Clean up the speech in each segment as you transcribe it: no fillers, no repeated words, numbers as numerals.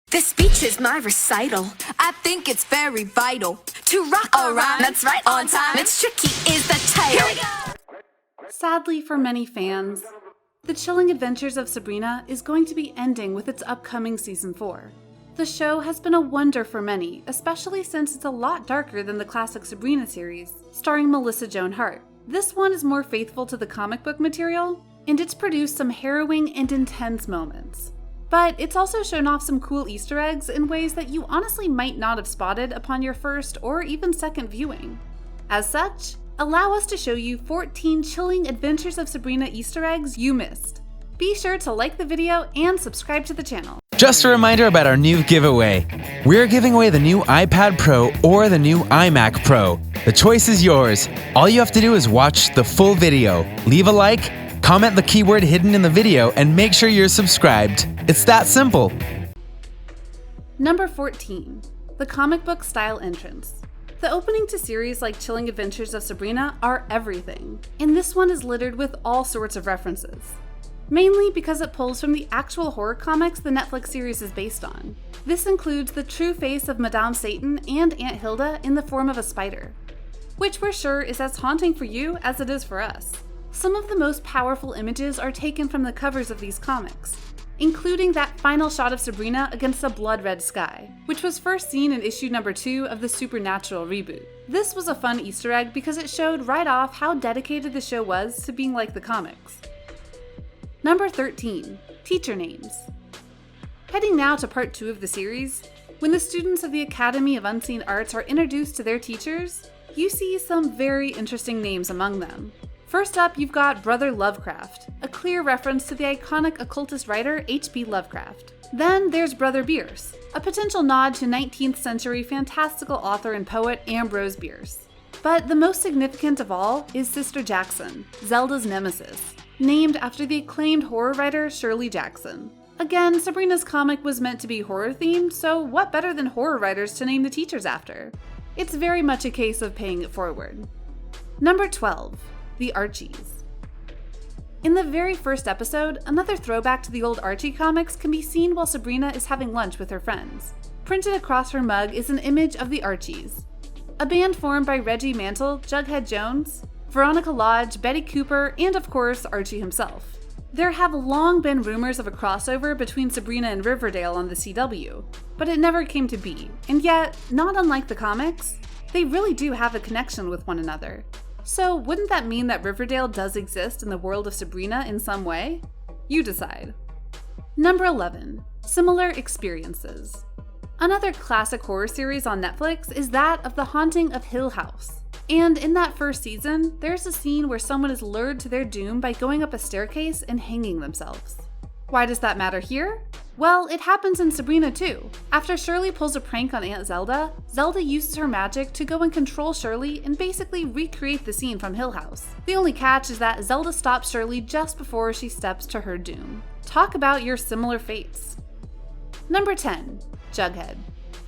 This speech is my recital. I think it's very vital to rock a rhyme. That's right, on time. It's tricky is the title. Here we go. Sadly for many fans, The Chilling Adventures of Sabrina is going to be ending with its upcoming Season 4. The show has been a wonder for many, especially since it's a lot darker than the classic Sabrina series, starring Melissa Joan Hart. This one is more faithful to the comic book material, and it's produced some harrowing and intense moments. But it's also shown off some cool Easter eggs in ways that you honestly might not have spotted upon your first or even second viewing. As such, allow us to show you 14 Chilling Adventures of Sabrina Easter eggs you missed. Be sure to like the video and subscribe to the channel. Just a reminder about our new giveaway. We're giving away the new iPad Pro or the new iMac Pro. The choice is yours. All you have to do is watch the full video, leave a like, comment the keyword hidden in the video, and make sure you're subscribed. It's that simple. Number 14. The comic book style entrance. The opening to series like Chilling Adventures of Sabrina are everything, and this one is littered with all sorts of references. Mainly because it pulls from the actual horror comics the Netflix series is based on. This includes the true face of Madame Satan and Aunt Hilda in the form of a spider, which we're sure is as haunting for you as it is for us. Some of the most powerful images are taken from the covers of these comics, including that final shot of Sabrina against a blood-red sky, which was first seen in issue number 2 of the Supernatural reboot. This was a fun Easter egg because it showed right off how dedicated the show was to being like the comics. Number 13. Teacher names. Heading now to part 2 of the series, when the students of the Academy of Unseen Arts are introduced to their teachers, you see some very interesting names among them. First up, you've got Brother Lovecraft, a clear reference to the iconic occultist writer H.P. Lovecraft. Then there's Brother Bierce, a potential nod to 19th century fantastical author and poet Ambrose Bierce. But the most significant of all is Sister Jackson, Zelda's nemesis, named after the acclaimed horror writer Shirley Jackson. Again, Sabrina's comic was meant to be horror themed, so what better than horror writers to name the teachers after? It's very much a case of paying it forward. Number 12. The Archies. In the very first episode, another throwback to the old Archie comics can be seen while Sabrina is having lunch with her friends. Printed across her mug is an image of the Archies, a band formed by Reggie Mantle, Jughead Jones, Veronica Lodge, Betty Cooper, and of course, Archie himself. There have long been rumors of a crossover between Sabrina and Riverdale on the CW, but it never came to be, and yet, not unlike the comics, they really do have a connection with one another. So wouldn't that mean that Riverdale does exist in the world of Sabrina in some way? You decide. Number 11. Similar Experiences. Another classic horror series on Netflix is that of The Haunting of Hill House. And in that first season, there's a scene where someone is lured to their doom by going up a staircase and hanging themselves. Why does that matter here? Well, it happens in Sabrina too. After Shirley pulls a prank on Aunt Zelda, Zelda uses her magic to go and control Shirley and basically recreate the scene from Hill House. The only catch is that Zelda stops Shirley just before she steps to her doom. Talk about your similar fates. Number 10. Jughead.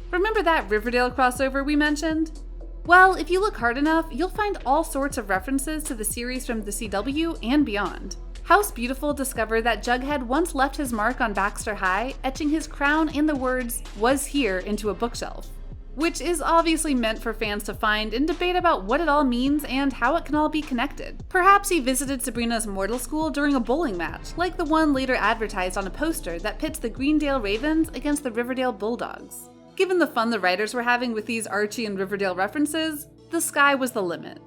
Remember that Riverdale crossover we mentioned? Well, if you look hard enough, you'll find all sorts of references to the series from the CW and beyond. House Beautiful discovered that Jughead once left his mark on Baxter High, etching his crown and the words, "was here," into a bookshelf, which is obviously meant for fans to find and debate about what it all means and how it can all be connected. Perhaps he visited Sabrina's mortal school during a bowling match, like the one later advertised on a poster that pits the Greendale Ravens against the Riverdale Bulldogs. Given the fun the writers were having with these Archie and Riverdale references, the sky was the limit.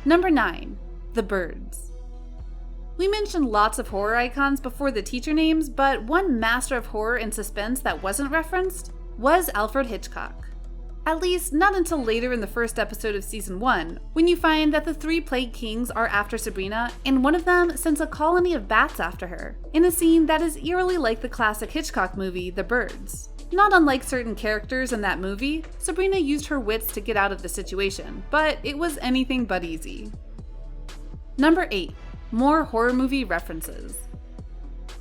Number 9. The Birds. We mentioned lots of horror icons before the teacher names, but one master of horror and suspense that wasn't referenced was Alfred Hitchcock. At least, not until later in the first episode of Season 1, when you find that the 3 Plague Kings are after Sabrina, and one of them sends a colony of bats after her, in a scene that is eerily like the classic Hitchcock movie, The Birds. Not unlike certain characters in that movie, Sabrina used her wits to get out of the situation, but it was anything but easy. Number 8. More horror movie references.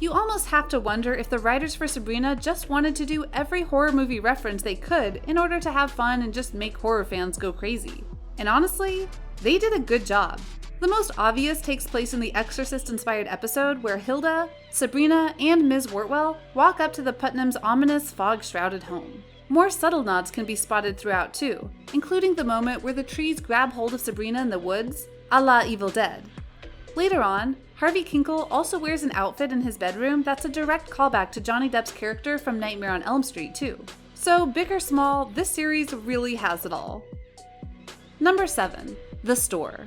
You almost have to wonder if the writers for Sabrina just wanted to do every horror movie reference they could in order to have fun and just make horror fans go crazy. And honestly, they did a good job. The most obvious takes place in the Exorcist-inspired episode where Hilda, Sabrina, and Ms. Wortwell walk up to the Putnams' ominous, fog-shrouded home. More subtle nods can be spotted throughout too, including the moment where the trees grab hold of Sabrina in the woods, a la Evil Dead. Later on, Harvey Kinkle also wears an outfit in his bedroom that's a direct callback to Johnny Depp's character from Nightmare on Elm Street too. So big or small, this series really has it all. Number 7. The Store.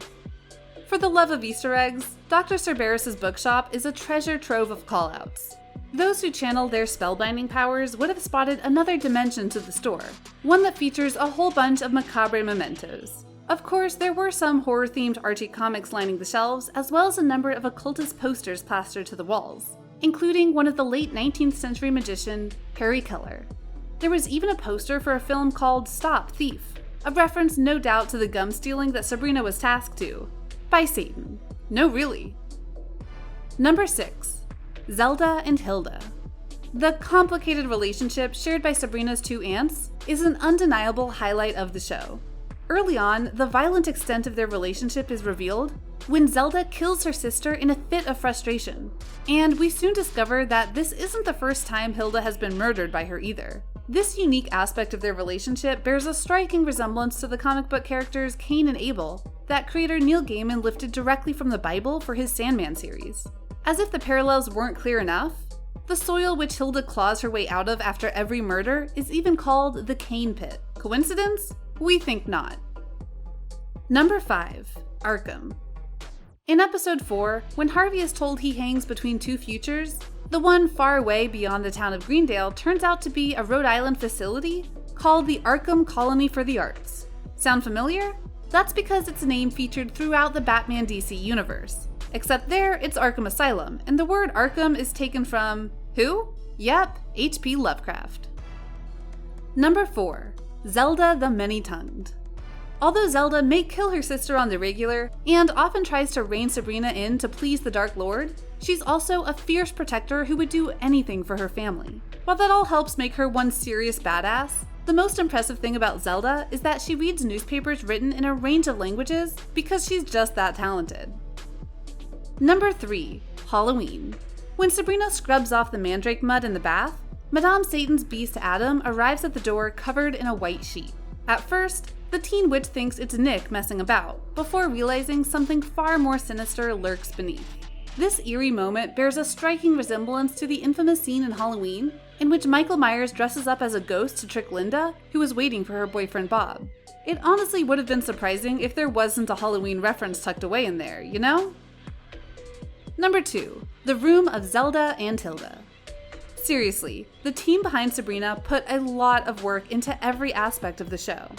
For the love of Easter eggs, Dr. Cerberus' bookshop is a treasure trove of callouts. Those who channel their spellbinding powers would have spotted another dimension to the store, one that features a whole bunch of macabre mementos. Of course, there were some horror-themed Archie comics lining the shelves, as well as a number of occultist posters plastered to the walls, including one of the late 19th century magician, Harry Keller. There was even a poster for a film called Stop Thief, a reference no doubt to the gum stealing that Sabrina was tasked to. By Satan. No, really. Number 6. Zelda and Hilda. The complicated relationship shared by Sabrina's two aunts is an undeniable highlight of the show. Early on, the violent extent of their relationship is revealed when Zelda kills her sister in a fit of frustration, and we soon discover that this isn't the first time Hilda has been murdered by her either. This unique aspect of their relationship bears a striking resemblance to the comic book characters Cain and Abel that creator Neil Gaiman lifted directly from the Bible for his Sandman series. As if the parallels weren't clear enough, the soil which Hilda claws her way out of after every murder is even called the Cain Pit. Coincidence? We think not. Number 5. Arkham. In episode 4, when Harvey is told he hangs between two futures, the one far away beyond the town of Greendale turns out to be a Rhode Island facility called the Arkham Colony for the Arts. Sound familiar? That's because it's a name featured throughout the Batman DC universe. Except there, it's Arkham Asylum, and the word Arkham is taken from who? Yep, H.P. Lovecraft. Number 4. Zelda the Many-Tongued. Although Zelda may kill her sister on the regular, and often tries to rein Sabrina in to please the Dark Lord, she's also a fierce protector who would do anything for her family. While that all helps make her one serious badass, the most impressive thing about Zelda is that she reads newspapers written in a range of languages because she's just that talented. Number 3. Halloween. When Sabrina scrubs off the mandrake mud in the bath, Madame Satan's beast Adam arrives at the door covered in a white sheet. At first, the teen witch thinks it's Nick messing about, before realizing something far more sinister lurks beneath. This eerie moment bears a striking resemblance to the infamous scene in Halloween, in which Michael Myers dresses up as a ghost to trick Linda, who was waiting for her boyfriend Bob. It honestly would have been surprising if there wasn't a Halloween reference tucked away in there, you know? Number 2. The Room of Zelda and Hilda. Seriously, the team behind Sabrina put a lot of work into every aspect of the show.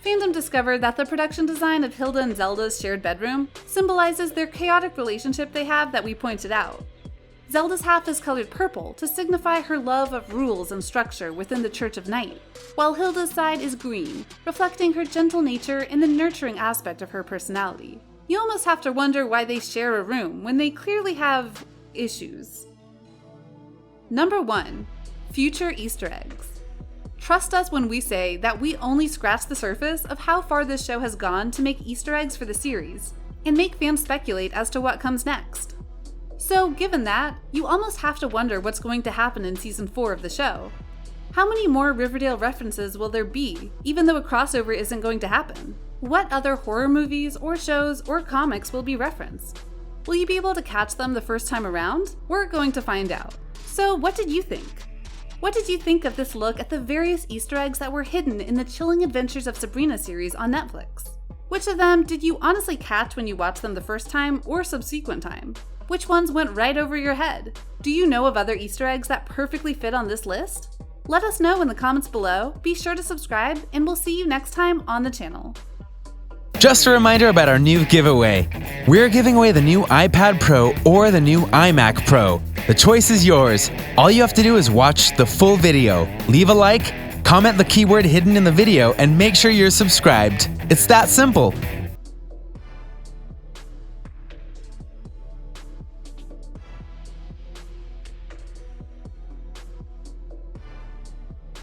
Fandom discovered that the production design of Hilda and Zelda's shared bedroom symbolizes their chaotic relationship they have that we pointed out. Zelda's half is colored purple to signify her love of rules and structure within the Church of Night, while Hilda's side is green, reflecting her gentle nature and the nurturing aspect of her personality. You almost have to wonder why they share a room when they clearly have issues. Number 1. Future Easter eggs. Trust us when we say that we only scratched the surface of how far this show has gone to make Easter eggs for the series, and make fans speculate as to what comes next. So, given that, you almost have to wonder what's going to happen in Season 4 of the show. How many more Riverdale references will there be, even though a crossover isn't going to happen? What other horror movies, or shows, or comics will be referenced? Will you be able to catch them the first time around? We're going to find out. So, what did you think? What did you think of this look at the various Easter eggs that were hidden in the Chilling Adventures of Sabrina series on Netflix? Which of them did you honestly catch when you watched them the first time or subsequent time? Which ones went right over your head? Do you know of other Easter eggs that perfectly fit on this list? Let us know in the comments below, be sure to subscribe, and we'll see you next time on the channel. Just a reminder about our new giveaway. We're giving away the new iPad Pro or the new iMac Pro. The choice is yours. All you have to do is watch the full video, leave a like, comment the keyword hidden in the video, and make sure you're subscribed. It's that simple.